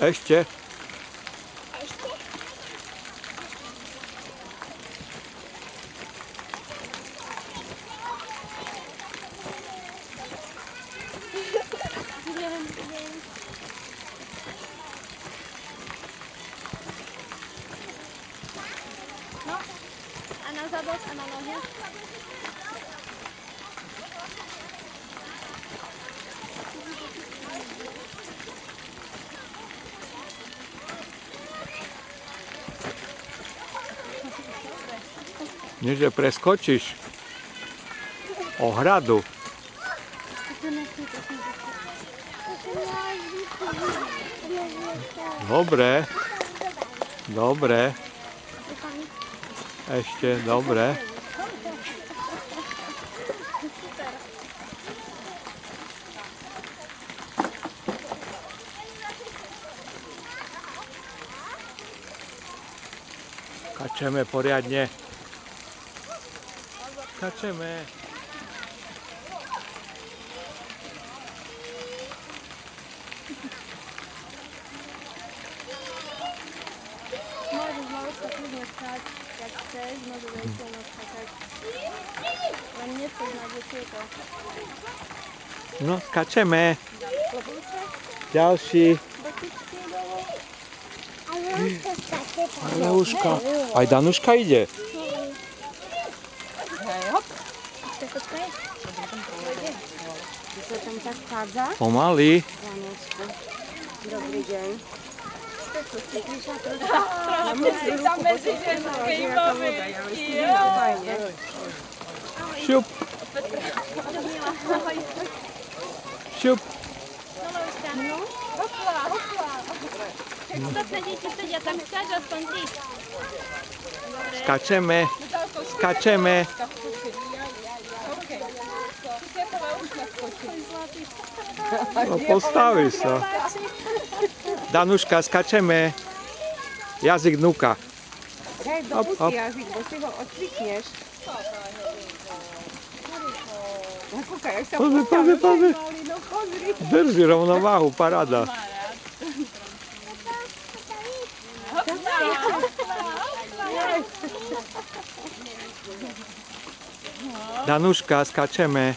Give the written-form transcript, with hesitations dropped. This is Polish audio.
Ešte. Ešte? Viem. No, a na zadok a na nohy. Nie, že preskočíš ohradu. Dobre. Dobre. Ešte, dobre. Skačeme poriadne. Skačeme. Môžeš Maruška kľudne skáč, jak chceš, môžeš aj silno skákať. Len nechoď na detieko. No, skačeme. Klobúče, Ďalší. botičky dolu. Ale Uška. Aj Danuška ide. Hej, hop. Ešte počkaj. Kde sa tam tak chádza? Pomaly. Janečku. Dobrý deň. Tam medzi ženskej mamy. Šup. Šup. No, Hopla, hopla. ostatné deti sedia tam skáč aspoň ty. Skačeme. Skačeme. No, postaví sa. Danuška, skačeme. Jazyk vnúka. Hej, Hop, dopusti hop. jazyk, bo si ho odcvikneš. No kúkaj, až sa Pozri, postavil, pozri. no pozri. Drží rovnováhu, paráda. Danuška, skačeme.